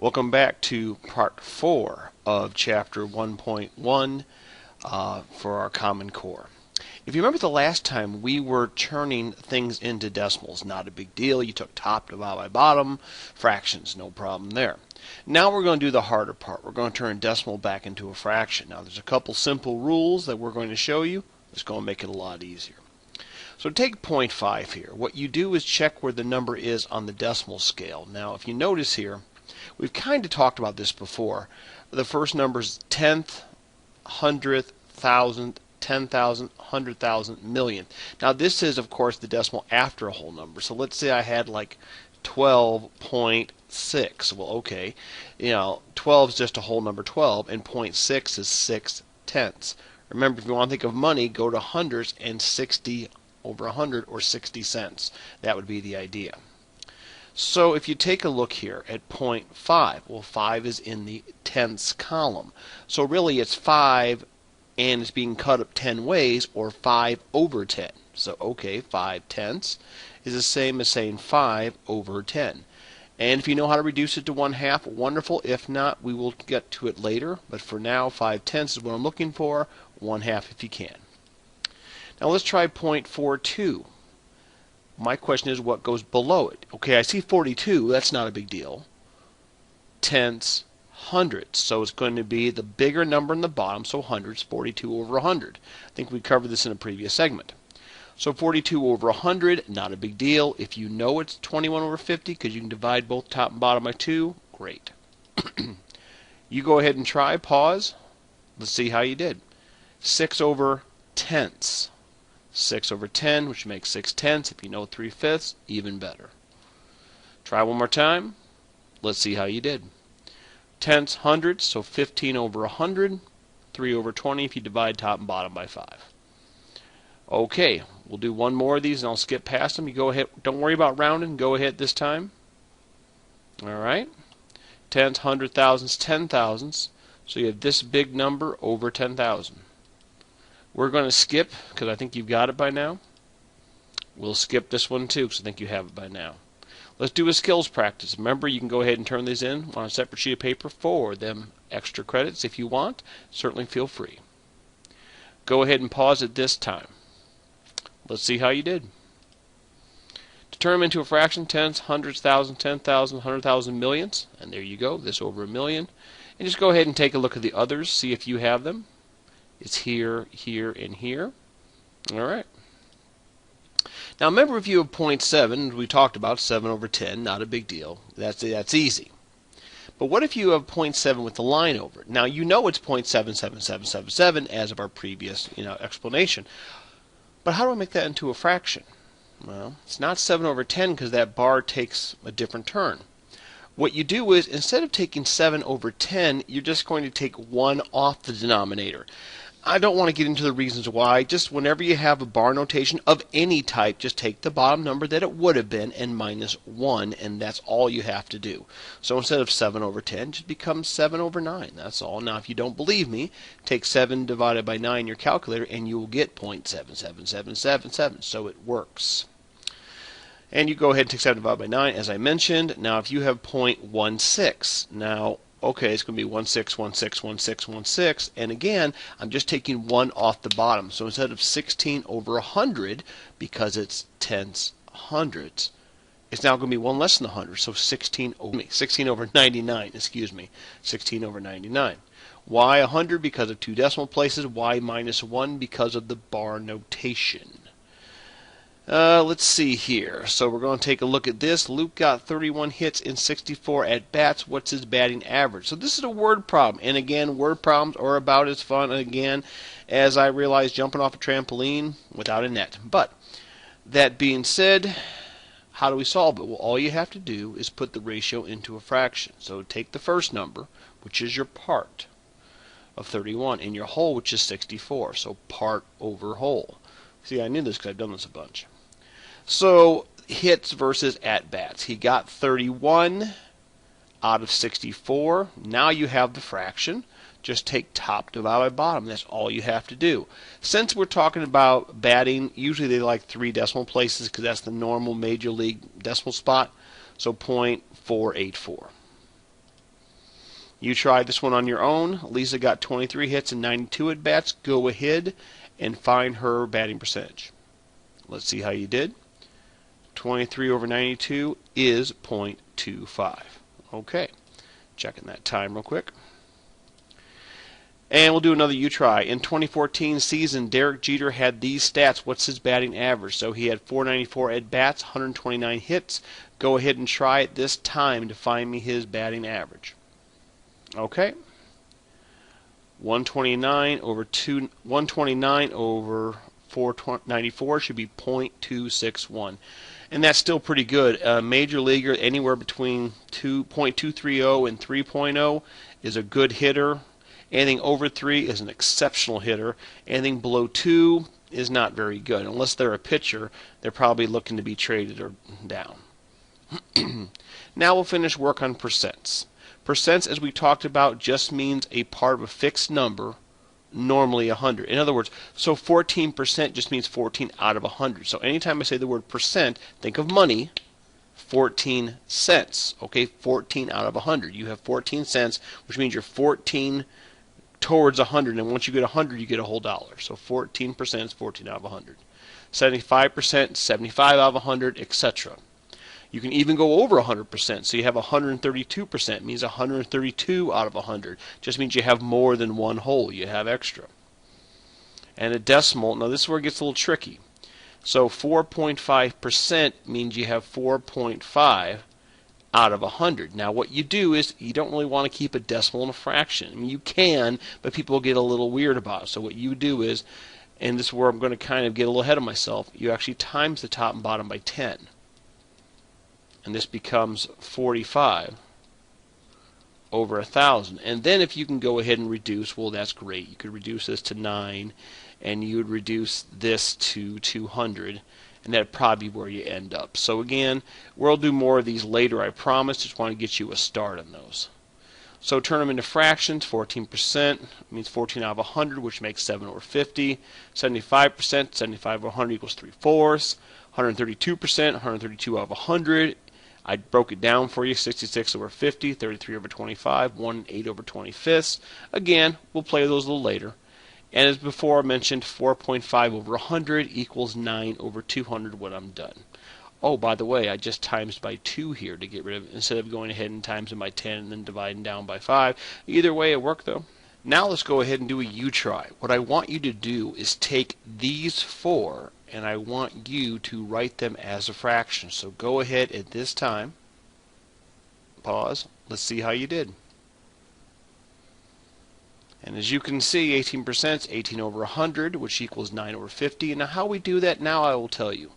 Welcome back to part 4 of chapter 1.1 for our Common Core. If you remember the last time, we were turning things into decimals. Not a big deal. You took top divided by bottom, fractions, no problem there. Now we're going to do the harder part. We're going to turn a decimal back into a fraction. Now there's a couple simple rules that we're going to show you. It's going to make it a lot easier. So take 0.5 here. What you do is check where the number is on the decimal scale. Now if you notice here, we've kind of talked about this before. The first number is tenth, hundredth, thousandth, 10,000, 100,000, millionth. Now this is of course the decimal after a whole number. So let's say I had like 12.6. Well, okay, 12 is just a whole number 12, and 0.6 is 6 tenths. Remember, if you want to think of money, go to hundreds and 60 over 100 or 60 cents. That would be the idea. So if you take a look here at 0.5, well, 5 is in the tenths column. So really it's 5 and it's being cut up 10 ways, or 5 over 10. So okay, 5 tenths is the same as saying 5 over 10. And if you know how to reduce it to 1/2, wonderful. If not, we will get to it later. But for now, 5 tenths is what I'm looking for. 1/2 if you can. Now let's try 0.42. My question is, what goes below it? Okay, I see 42. That's not a big deal. Tenths, hundredths. So it's going to be the bigger number in the bottom, so hundreds, 42 over 100. I think we covered this in a previous segment. So 42 over 100, not a big deal. If you know it's 21 over 50, because you can divide both top and bottom by 2, great. You go ahead and try, pause. Let's see how you did. 6 over tenths. 6 over 10, which makes 6 tenths. If you know 3/5, even better. Try one more time. Let's see how you did. Tenths, hundredths, so 15 over 100. 3 over 20 if you divide top and bottom by 5. Okay, we'll do one more of these and I'll skip past them. You go ahead, don't worry about rounding, go ahead this time. Alright. Tenths, hundred thousands, 10 thousandths. So you have this big number over 10,000. We're going to skip, because I think you've got it by now. We'll skip this one too, because I think you have it by now. Let's do a skills practice. Remember, you can go ahead and turn these in on a separate sheet of paper for them extra credits if you want. Certainly feel free. Go ahead and pause it this time. Let's see how you did. To turn them into a fraction, tenths, hundreds, thousands, 10,000, 100,000, millionths. And there you go, this over a million. And just go ahead and take a look at the others, see if you have them. It's here, here, and here. All right. Now remember, if you have 0.7, we talked about 7 over 10, not a big deal. That's easy. But what if you have 0.7 with the line over it? Now you know it's 0.77777 as of our previous explanation. But how do I make that into a fraction? Well, it's not 7 over 10 because that bar takes a different turn. What you do is, instead of taking 7 over 10, you're just going to take 1 off the denominator. I don't want to get into the reasons why. Just whenever you have a bar notation of any type, just take the bottom number that it would have been and minus 1, and that's all you have to do. So instead of 7 over 10, it just becomes 7 over 9. That's all. Now if you don't believe me, take 7 divided by 9 in your calculator and you will get 0.77777. So it works. And you go ahead and take 7 divided by 9, as I mentioned. Now if you have 0.16, now okay, it's going to be 16161616, and again, I'm just taking 1 off the bottom. So instead of 16 over 100, because it's tenths, hundredths, it's now going to be 1 less than 100. So 16 over 99. Excuse me, 16 over 99. Why 100? Because of 2 decimal places. Why minus 1? Because of the bar notation. Let's see here. So we're going to take a look at this. Luke got 31 hits in 64 at-bats. What's his batting average? So this is a word problem. And again, word problems are about as fun, again, as I realize jumping off a trampoline without a net. But that being said, how do we solve it? Well, all you have to do is put the ratio into a fraction. So take the first number, which is your part of 31, and your whole, which is 64. So part over whole. See, I knew this because I've done this a bunch. So hits versus at-bats. He got 31 out of 64. Now you have the fraction. Just take top divided by bottom. That's all you have to do. Since we're talking about batting, usually they like 3 decimal places because that's the normal major league decimal spot. So 0.484. You try this one on your own. Lisa got 23 hits and 92 at bats. Go ahead and find her batting percentage. Let's see how you did. 23 over 92 is .25. Okay, checking that time real quick. And we'll do another you try. In 2014 season, Derek Jeter had these stats. What's his batting average? So he had 494 at bats, 129 hits. Go ahead and try it this time to find me his batting average. Okay. 129 over 494 should be .261. And that's still pretty good. Major leaguer anywhere between .230 and 3.0 is a good hitter. Anything over 3 is an exceptional hitter. Anything below 2 is not very good. Unless they're a pitcher, they're probably looking to be traded or down. Now we'll finish work on percents. Percents, as we talked about, just means a part of a fixed number, normally 100. In other words, so 14% just means 14 out of 100. So anytime I say the word percent, think of money, 14 cents. Okay, 14 out of 100. You have 14 cents, which means you're 14 towards 100, and once you get 100, you get a whole dollar. So 14% is 14 out of 100. 75%, 75 out of 100, etc. You can even go over 100%, so you have 132%. It means 132 out of 100. Just means you have more than one whole. You have extra. And a decimal, now this is where it gets a little tricky. So 4.5% means you have 4.5 out of 100. Now what you do is you don't really want to keep a decimal and a fraction. I mean, you can, but people get a little weird about it. So what you do is, and this is where I'm going to kind of get a little ahead of myself, you actually times the top and bottom by 10. And this becomes 45 over 1,000. And then if you can go ahead and reduce, well, that's great. You could reduce this to 9, and you would reduce this to 200, and that'd probably be where you end up. So again, we'll do more of these later, I promise. Just want to get you a start on those. So turn them into fractions. 14% means 14 out of 100, which makes 7 over 50. 75%, 75 over 100 equals 3/4. 132%, 132 out of 100. I broke it down for you, 66 over 50, 33 over 25, 1/8 over 25ths. Again, we'll play those a little later. And as before I mentioned, 4.5 over 100 equals 9 over 200 when I'm done. Oh, by the way, I just times by 2 here to get rid of it, instead of going ahead and times it by 10 and then dividing down by 5. Either way, it worked though. Now let's go ahead and do a you try. What I want you to do is take these 4 and I want you to write them as a fraction. So go ahead at this time, pause, let's see how you did. And as you can see, 18% is 18 over 100, which equals 9 over 50. And now how we do that, now I will tell you.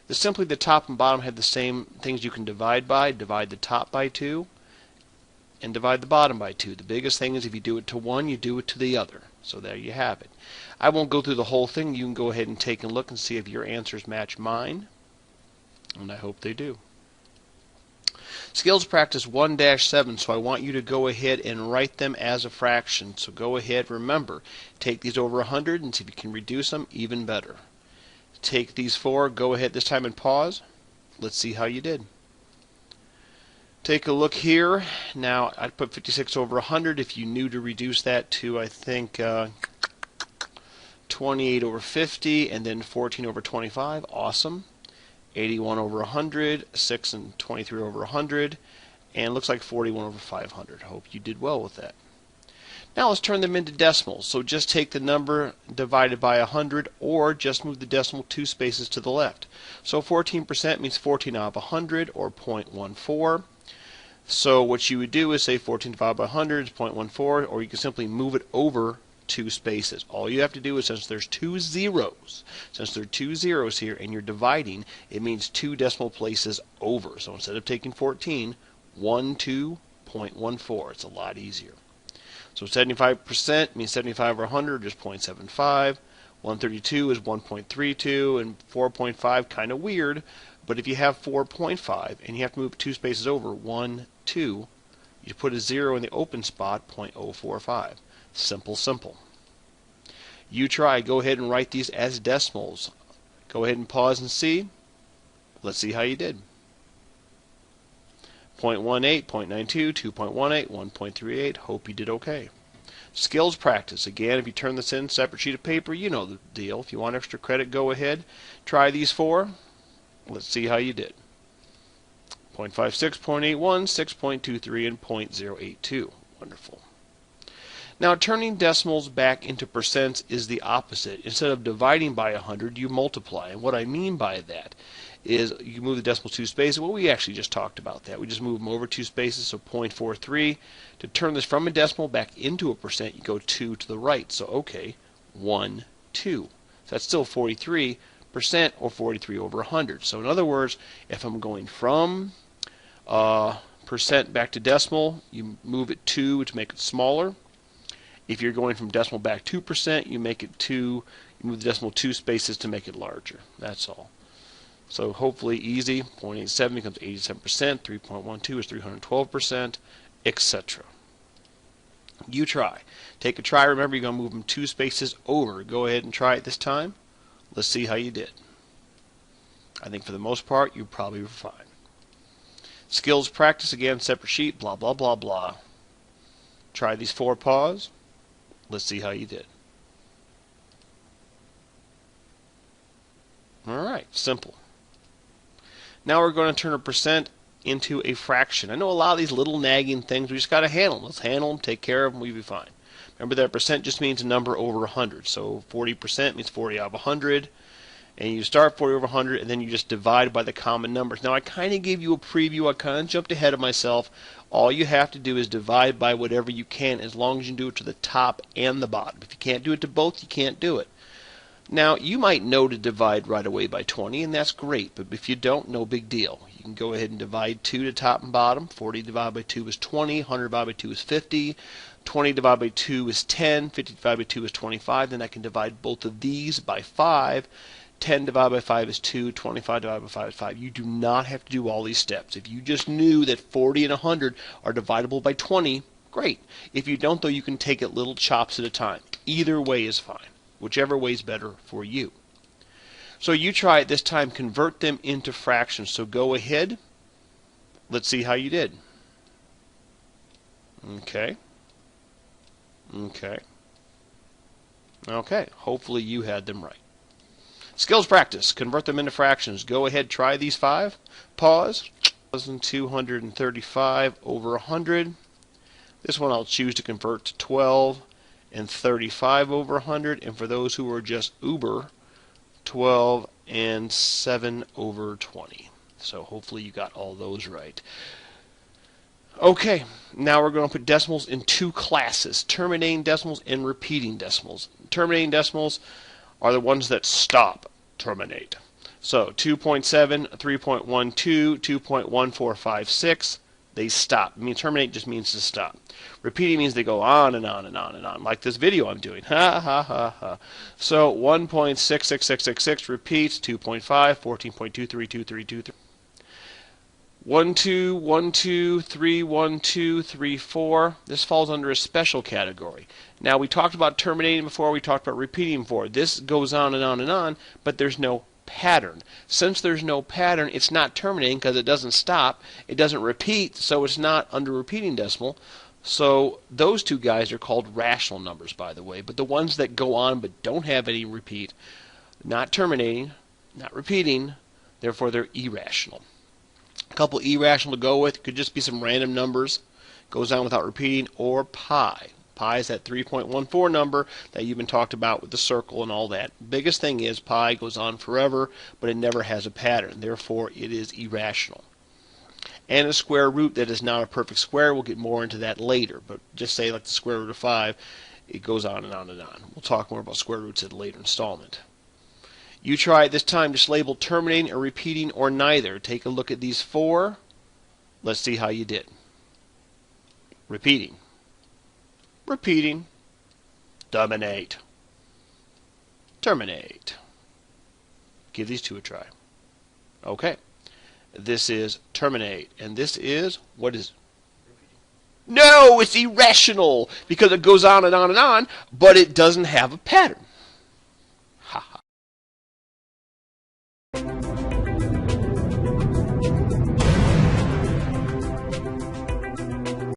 Simply the top and bottom have the same things you can divide by. Divide the top by 2 and divide the bottom by 2. The biggest thing is if you do it to one, you do it to the other. So there you have it. I won't go through the whole thing. You can go ahead and take a look and see if your answers match mine. And I hope they do. Skills practice 1-7, so I want you to go ahead and write them as a fraction. So go ahead, remember, take these over 100 and see if you can reduce them, even better. Take these 4, go ahead this time and pause. Let's see how you did. Take a look here. Now, I'd put 56 over 100 if you knew to reduce that to, I think, 28 over 50, and then 14 over 25. Awesome. 81 over 100, 6 and 23 over 100, and looks like 41 over 500. Hope you did well with that. Now let's turn them into decimals. So just take the number divided by 100, or just move the decimal 2 spaces to the left. So 14% means 14 out of 100, or 0.14. So what you would do is say 14 divided by 100 is 0.14, or you can simply move it over 2 spaces. All you have to do is, since there's 2 zeros, since there are 2 zeros here and you're dividing, it means 2 decimal places over. So instead of taking 14, 12.14. It's a lot easier. So 75% means 75 over 100, just 0.75. 132 is 1.32, and 4.5, kind of weird, but if you have 4.5 and you have to move 2 spaces over, 1, 2, you put a 0 in the open spot, 0.045. Simple, simple. You try. Go ahead and write these as decimals. Go ahead and pause and see. Let's see how you did. 0.18, 0.92, 2.18, 1.38. Hope you did okay. Skills practice. Again, if you turn this in, separate sheet of paper, you know the deal. If you want extra credit, go ahead. Try these four. Let's see how you did. 0.56, 0.81, 6.23, and 0.082. Wonderful. Now, turning decimals back into percents is the opposite. Instead of dividing by 100, you multiply. And what I mean by that is you move the decimal 2 spaces. Well, we actually just talked about that. We just move them over 2 spaces, so 0.43. To turn this from a decimal back into a percent, you go 2 to the right. So, okay, 1, 2. So that's still 43% or 43 over 100. So in other words, if I'm going from percent back to decimal, you move it 2 to make it smaller. If you're going from decimal back to percent, you make it 2. You move the decimal 2 spaces to make it larger. That's all. So hopefully easy. 0.87 becomes 87%. 3.12 is 312%, etc. You try. Take a try. Remember, you're going to move them 2 spaces over. Go ahead and try it this time. Let's see how you did. I think for the most part, you probably were fine. Skills practice, again, separate sheet, blah, blah, blah, blah. Try these 4 paws. Let's see how you did. All right, simple. Now we're going to turn a percent into a fraction. I know a lot of these little nagging things, we just got to handle them. Let's handle them, take care of them, we'll be fine. Remember that percent just means a number over 100. So 40% means 40 out of 100. And you start 40 over 100, and then you just divide by the common numbers. Now, I kind of gave you a preview. I kind of jumped ahead of myself. All you have to do is divide by whatever you can, as long as you do it to the top and the bottom. If you can't do it to both, you can't do it. Now, you might know to divide right away by 20, and that's great. But if you don't, no big deal. You can go ahead and divide 2 to top and bottom. 40 divided by 2 is 20. 100 divided by 2 is 50. 20 divided by 2 is 10. 50 divided by 2 is 25. Then I can divide both of these by 5. 10 divided by 5 is 2, 25 divided by 5 is 5. You do not have to do all these steps. If you just knew that 40 and 100 are divisible by 20, great. If you don't, though, you can take it little chops at a time. Either way is fine. Whichever way is better for you. So you try it this time, convert them into fractions. So go ahead. Let's see how you did. Okay. Okay. Okay. Hopefully you had them right. Skills practice. Convert them into fractions. Go ahead, try these 5. Pause. 1,235 over 100. This one I'll choose to convert to 12 and 35 over 100. And for those who are just uber, 12 and 7 over 20. So hopefully you got all those right. Okay, now we're going to put decimals in 2 classes. Terminating decimals and repeating decimals. Terminating decimals are the ones that stop, terminate. So 2.7, 3.12, 2.1456, they stop. I mean, terminate just means to stop. Repeating means they go on and on and on and on, like this video I'm doing. Ha, ha, ha, ha. So 1.66666 repeats, 2.5, 14.232323. 1, 2, 1, 2, 3, 1, 2, 3, 4. This falls under a special category. Now, we talked about terminating before, we talked about repeating before. This goes on and on and on, but there's no pattern. Since there's no pattern, it's not terminating because it doesn't stop. It doesn't repeat, so it's not under repeating decimal. So those 2 guys are called rational numbers, by the way. But the ones that go on but don't have any repeat, not terminating, not repeating, therefore they're irrational. A couple irrational to go with could just be some random numbers, goes on without repeating, or pi. Pi is that 3.14 number that you've been talked about with the circle and all that. Biggest thing is pi goes on forever, but it never has a pattern. Therefore, it is irrational. And a square root that is not a perfect square. We'll get more into that later, but just say like the square root of 5, it goes on and on and on. We'll talk more about square roots in a later installment. You try it this time. Just label terminating or repeating or neither. Take a look at these 4. Let's see how you did. Repeating. Repeating. Dominate. Terminate. Give these 2 a try. Okay. This is terminate. And this is, what is it? No, it's irrational because it goes on and on and on, but it doesn't have a pattern.